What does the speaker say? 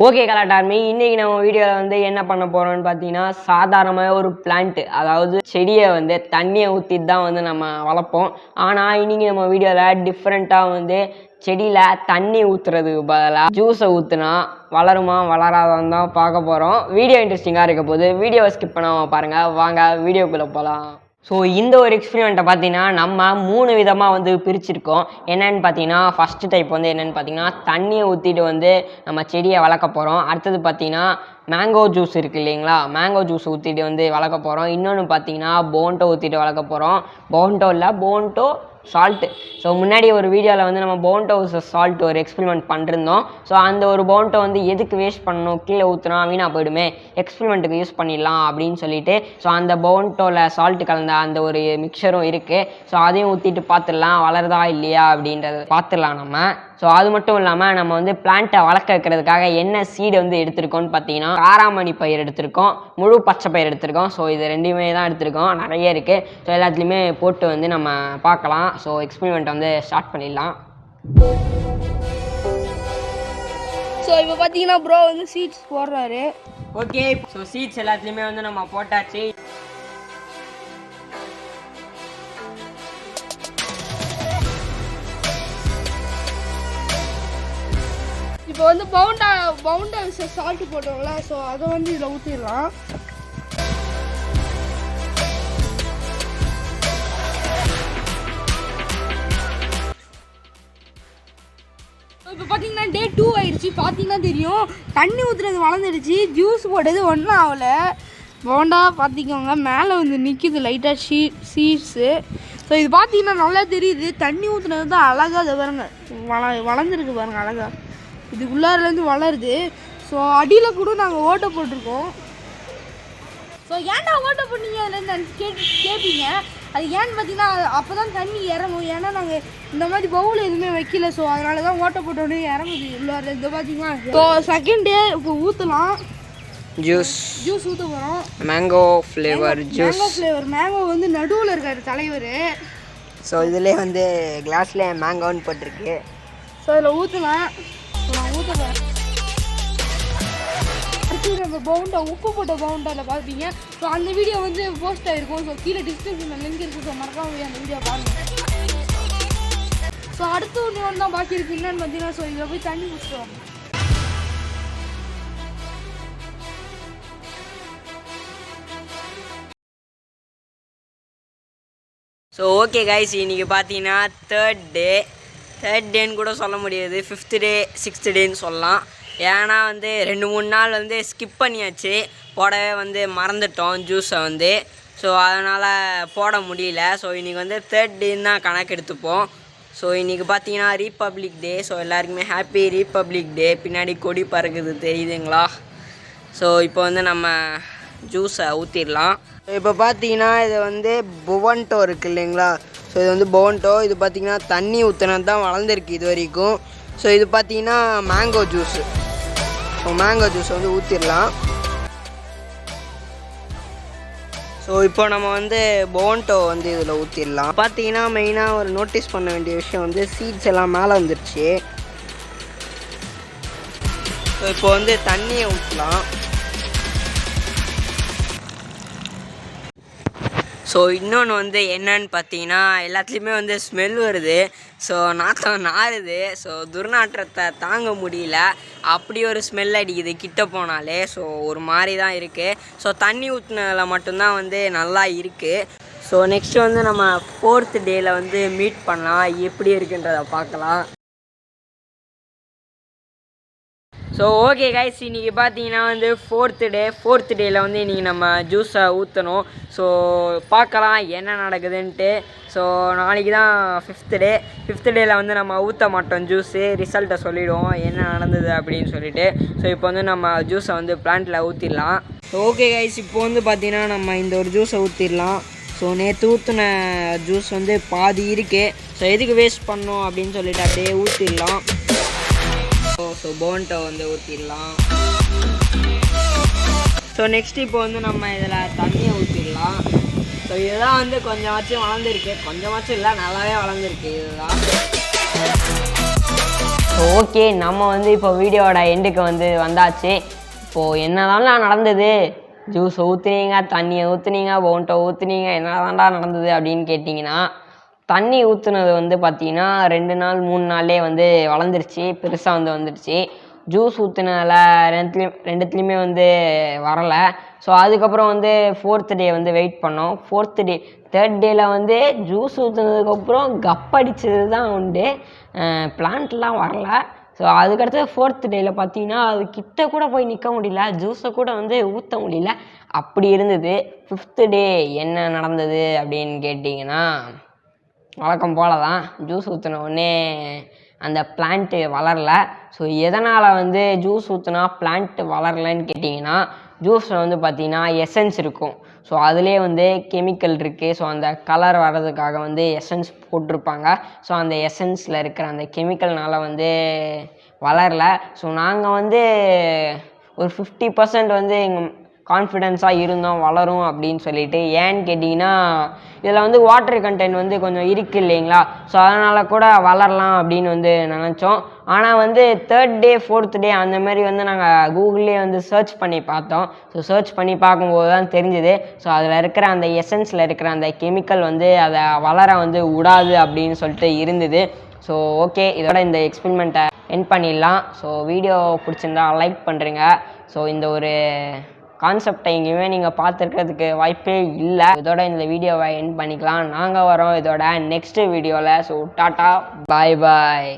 Okay கலாட்டார்மி, இன்னைக்கு நம்ம வீடியோவில் வந்து என்ன பண்ண போகிறோம்னு பார்த்தீங்கன்னா, சாதாரணமாக ஒரு பிளான்ட்டு, அதாவது செடியை வந்து தண்ணியை ஊற்றிட்டு தான் வந்து நம்ம வளர்ப்போம். ஆனால் இன்னைக்கு நம்ம வீடியோவில் டிஃப்ரெண்ட்டாக வந்து செடியில் தண்ணி ஊற்றுறதுக்கு பதிலாக ஜூஸை ஊற்றுனா வளருமா வளராதான்னு தான் பார்க்க போகிறோம். வீடியோ இன்ட்ரெஸ்டிங்காக இருக்க போது வீடியோவை ஸ்கிப் பண்ணாமல் பாருங்கள். வாங்க வீடியோக்குள்ளே போகலாம். ஸோ இந்த ஒரு எக்ஸ்பெரிமெண்ட்டை பார்த்தீங்கன்னா நம்ம 3 விதமாக வந்து பிரிச்சிருக்கோம். என்னென்னு பார்த்தீங்கன்னா, ஃபஸ்ட்டு டைப் வந்து என்னென்னு பார்த்தீங்கன்னா, தண்ணியை ஊற்றிட்டு வந்து நம்ம செடியை வளர்க்க போகிறோம். அடுத்தது பார்த்தீங்கன்னா மேங்கோ ஜூஸ் இருக்குது இல்லைங்களா, மேங்கோ ஜூஸ் ஊற்றிட்டு வந்து வளர்க்க போகிறோம். இன்னொன்று பார்த்தீங்கன்னா போன்டோ ஊற்றிட்டு வளர்க்க போகிறோம். போன்டோ இல்லை, போன்டோ சால்ட்டு. ஸோ முன்னாடி ஒரு வீடியோவில் வந்து நம்ம போன்டோ சால்ட் ஒரு எக்ஸ்பெரிமெண்ட் பண்ணிருந்தோம். ஸோ அந்த ஒரு போன்டோ வந்து எதுக்கு வேஸ்ட் பண்ணணும், கீழே ஊற்றினா வீணாக போயிடுமே, எக்ஸ்பெரிமெண்ட்டுக்கு யூஸ் பண்ணிடலாம் அப்படின்னு சொல்லிட்டு ஸோ அந்த போன்டோவில் சால்ட்டு கலந்த அந்த ஒரு மிக்சரும் இருக்குது. ஸோ அதையும் ஊற்றிட்டு பார்த்துடலாம் வளருதா இல்லையா அப்படின்றத பார்த்துடலாம் நம்ம. ஸோ அது மட்டும் இல்லாமல் நம்ம வந்து பிளான்ட்டை வளர்க்க வைக்கிறதுக்காக என்ன சீடு வந்து எடுத்திருக்கோம்னு பார்த்தீங்கன்னா, காராமணி பயிர் எடுத்திருக்கோம், முழு பச்சை பயிர் எடுத்திருக்கோம். ஸோ இது ரெண்டுமே தான் எடுத்திருக்கோம், நிறைய இருக்குது. ஸோ எல்லாத்துலேயுமே போட்டு வந்து நம்ம பார்க்கலாம். ஸோ எக்ஸ்பெரிமெண்ட் வந்து ஸ்டார்ட் பண்ணிடலாம். ஸோ இப்போ பார்த்தீங்கன்னா ப்ரோ வந்து சீட்ஸ் போடுறாரு. ஓகே, ஸோ சீட்ஸ் எல்லாத்துலேயுமே வந்து நம்ம போட்டாச்சு. இப்போ வந்து பவுண்டா சால்ட்டு போட்டோம்ல, ஸோ அதை வந்து இதில் ஊற்றிடலாம். இப்போ பார்த்தீங்கன்னா டே 2 ஆயிடுச்சு. பார்த்தீங்கன்னா தெரியும், தண்ணி ஊற்றுறது வளர்ந்துடுச்சு, ஜூஸ் போட்டது ஒன்றும் ஆகலை. போண்டா பார்த்திக்கோங்க மேலே வந்து நிற்கிது லைட்டாக சீட்ஸு. ஸோ இது பார்த்தீங்கன்னா நல்லா தெரியுது, தண்ணி ஊற்றுனது தான் அழகாக அதை பாருங்க வளர்ந்துருக்கு பாருங்க அழகாக, இது உள்ளாரிலேருந்து வளருது. ஸோ அடியில் கூட நாங்கள் ஓட்டை போட்டிருக்கோம். ஸோ ஏன்டா ஓட்டை போட்டீங்க அதில் கேட்பீங்க. அது ஏன்னு பார்த்தீங்கன்னா அப்போ தான் தண்ணி இறங்கும். ஏன்னா நாங்கள் இந்த மாதிரி பவுல் எதுவுமே வைக்கல, ஸோ அதனால தான் ஓட்டை போட்டோடனே இறங்குது உள்ளார. இந்த பார்த்தீங்கன்னா ஸோ செகண்ட் டே இப்போ ஊற்றலாம். ஜூஸ் ஊற்ற போகிறோம். Mango flavour juice. மேங்கோ வந்து நடுவில் இருக்காரு தலைவர். ஸோ இதுலேயே வந்து கிளாஸில் மேங்கோன்னு போட்டிருக்கு. ஸோ இதில் ஊற்றலாம். நான் ஊற்ற போகிறேன். அடுத்து நம்ம பவுண்டா உப்பு போட்ட பவுண்டாவில் பார்ப்பீங்க. ஸோ அந்த வீடியோ வந்து போஸ்ட் ஆகிருக்கும். ஸோ கீழே டிஸ்கிரிப்ஷனில் லிங்க் இருக்குது. ஸோ மறக்காம அந்த வீடியோ பாருங்கள். ஸோ அடுத்து ஒன்று தான் பாக்கி இருக்குது. என்னன்னு பார்த்தீங்கன்னா, ஸோ இதில் போய் தண்ணி குடிச்சிடுவோம். ஸோ ஓகே கைஸ், இன்றைக்கி பார்த்தீங்கன்னா தேர்ட் டேன்னு கூட சொல்ல முடியாது, 5th டே 6th டேன்னு சொல்லலாம். ஏன்னா வந்து 2-3 நாள் வந்து ஸ்கிப் பண்ணியாச்சு, போடவே வந்து மறந்துட்டோம் ஜூஸை வந்து. ஸோ அதனால் போட முடியல. ஸோ இன்றைக்கி வந்து 3rd டேன்னு தான் கணக்கு எடுத்துப்போம். ஸோ இன்றைக்கி பார்த்தீங்கன்னா ரிப்பப்ளிக் டே. ஸோ எல்லாருக்குமே ஹாப்பி ரிப்பப்ளிக் டே. பின்னாடி கொடி பறக்குது தெரியுதுங்களா. ஸோ இப்போ வந்து நம்ம ஜூஸை ஊற்றிடலாம். இப்போ பார்த்தீங்கன்னா இது வந்து போன்டோ இருக்குது இல்லைங்களா. ஸோ இது வந்து போன்டோ. இது பார்த்தீங்கன்னா தண்ணி ஊற்றினது தான் வளர்ந்துருக்கு இது வரைக்கும். ஸோ இது பார்த்தீங்கன்னா mango juice. So mango juice வந்து ஊற்றிடலாம். ஸோ இப்போ நம்ம வந்து போன்டோ வந்து இதில் ஊற்றிடலாம். பார்த்தீங்கன்னா மெயினாக ஒரு நோட்டீஸ் பண்ண வேண்டிய விஷயம் வந்து சீட்ஸ் எல்லாம் மேலே வந்துடுச்சு. ஸோ இப்போ வந்து தண்ணியை ஊற்றலாம். ஸோ இன்னொன்று வந்து என்னன்னு பார்த்தீங்கன்னா, எல்லாத்துலேயுமே வந்து ஸ்மெல் வருது. ஸோ நாற்றம் நாறுது. ஸோ துர்நாற்றத்தை தாங்க முடியல, அப்படி ஒரு ஸ்மெல் அடிக்குது கிட்ட போனாலே. ஸோ ஒரு மாதிரி தான் இருக்குது. ஸோ தண்ணி ஊற்றினதில் மட்டும்தான் வந்து நல்லா இருக்குது. ஸோ நெக்ஸ்ட்டு வந்து நம்ம 4th டேயில் வந்து மீட் பண்ணலாம், எப்படி இருக்குன்றதை பார்க்கலாம். ஸோ ஓகே கைஸ், இன்றைக்கி பார்த்தீங்கன்னா வந்து 4th டேயில் வந்து இன்றைக்கி நம்ம ஜூஸை ஊற்றணும். ஸோ பார்க்கலாம் என்ன நடக்குதுன்ட்டு. ஸோ நாளைக்கு தான் 5th டேயில் வந்து நம்ம ஊற்ற மாட்டோம் ஜூஸு, ரிசல்ட்டை சொல்லிவிடுவோம் என்ன நடந்தது அப்படின்னு சொல்லிட்டு. ஸோ இப்போ வந்து நம்ம ஜூஸை வந்து பிளான்ட்டில் ஊற்றிடலாம். ஸோ ஓகே கைஸ், இப்போ வந்து பார்த்தீங்கன்னா நம்ம இந்த ஒரு ஜூஸை ஊற்றிடலாம். ஸோ நேற்று ஊற்றின ஜூஸ் வந்து பாதி இருக்குது. ஸோ எதுக்கு வேஸ்ட் பண்ணோம் அப்படின்னு சொல்லிட்டு அப்படியே ஊற்றிடலாம். ஸோ போன்டோ வந்து ஊற்றிடலாம். ஸோ நெக்ஸ்ட் இப்போ வந்து நம்ம இதில் தண்ணியை ஊற்றிடலாம். ஸோ இதெல்லாம் வந்து கொஞ்சமாச்சும் வளர்ந்துருக்கு, கொஞ்சமாச்சும் இல்லை நல்லாவே வளர்ந்துருக்கு இதுதான். ஸோ ஓகே, நம்ம வந்து இப்போ வீடியோவோட எண்டுக்கு வந்து வந்தாச்சு. இப்போது என்னதான் நடந்தது, ஜூஸ் ஊற்றுனீங்க, தண்ணியை ஊற்றுனீங்க, பவுன்ட்டை ஊற்றுனீங்க, என்னதான்டா நடந்தது அப்படின்னு கேட்டிங்கன்னா, தண்ணி ஊற்றுனது வந்து பார்த்திங்கன்னா 2 நாள் 3 நாள்லேயே வந்து வளர்ந்துருச்சு, பெருசாக வந்து வந்துடுச்சு. ஜூஸ் ஊற்றுனதில் ரெண்டுத்துலேயுமே வந்து வரலை. ஸோ அதுக்கப்புறம் வந்து 4th டே வந்து வெயிட் பண்ணோம். 4th டே 3rd டேயில் வந்து ஜூஸ் ஊற்றுனதுக்கப்புறம் கப்படிச்சது தான் உண்டு, பிளான்ட்லாம் வரல. ஸோ அதுக்கடுத்து 4th டேயில் பார்த்தீங்கன்னா அது கிட்ட கூட போய் நிற்க முடியல, ஜூஸை கூட வந்து ஊற்ற முடியல, அப்படி இருந்தது. 5th டே என்ன நடந்தது அப்படின்னு கேட்டிங்கன்னா, வழக்கம் போல தான் ஜூஸ் ஊற்றின உடனே அந்த பிளான்ட்டு வளரல. ஸோ எதனால் வந்து ஜூஸ் ஊற்றினா பிளான்ட் வளரலன்னு கேட்டிங்கன்னா, ஜூஸில் வந்து பார்த்திங்கன்னா எசன்ஸ் இருக்கும். ஸோ அதிலே வந்து கெமிக்கல் இருக்குது. ஸோ அந்த கலர் வர்றதுக்காக வந்து எசன்ஸ் போட்டிருப்பாங்க. ஸோ அந்த எசன்ஸில் இருக்கிற அந்த கெமிக்கல்னால் வந்து வளரல. ஸோ நாங்கள் வந்து ஒரு 50% வந்து எங்கள் கான்ஃபிடென்ஸாக இருந்தோம் வளரும் அப்படின்னு சொல்லிட்டு. ஏன்னு கேட்டிங்கன்னா, இதில் வந்து வாட்டர் கண்டென்ட் வந்து கொஞ்சம் இருக்குது இல்லைங்களா, ஸோ அதனால் கூட வளரலாம் அப்படின்னு வந்து நினச்சோம். ஆனால் வந்து 3rd டே 4th டே அந்த மாதிரி வந்து நாங்கள் கூகுள்லேயே வந்து சர்ச் பண்ணி பார்த்தோம். ஸோ சர்ச் பண்ணி பார்க்கும்போது தான் தெரிஞ்சுது, ஸோ அதில் இருக்கிற அந்த எசன்ஸில் இருக்கிற அந்த கெமிக்கல் வந்து அதை வளர வந்து விடாது அப்படின்னு சொல்லிட்டு இருந்தது. ஸோ ஓகே, இதோட இந்த எக்ஸ்பெரிமெண்ட்டை எண்ட் பண்ணிடலாம். ஸோ வீடியோ பிடிச்சிருந்தா லைக் பண்ணுறீங்க. ஸோ இந்த ஒரு கான்செப்டை எங்கேயுமே நீங்கள் பார்த்துருக்கிறதுக்கு வாய்ப்பே இல்லை. இதோட இந்த வீடியோவை எண்ட் பண்ணிக்கலாம். நாங்கள் வரோம் இதோட நெக்ஸ்ட் வீடியோவில். ஸோ டாட்டா, பாய் பாய்.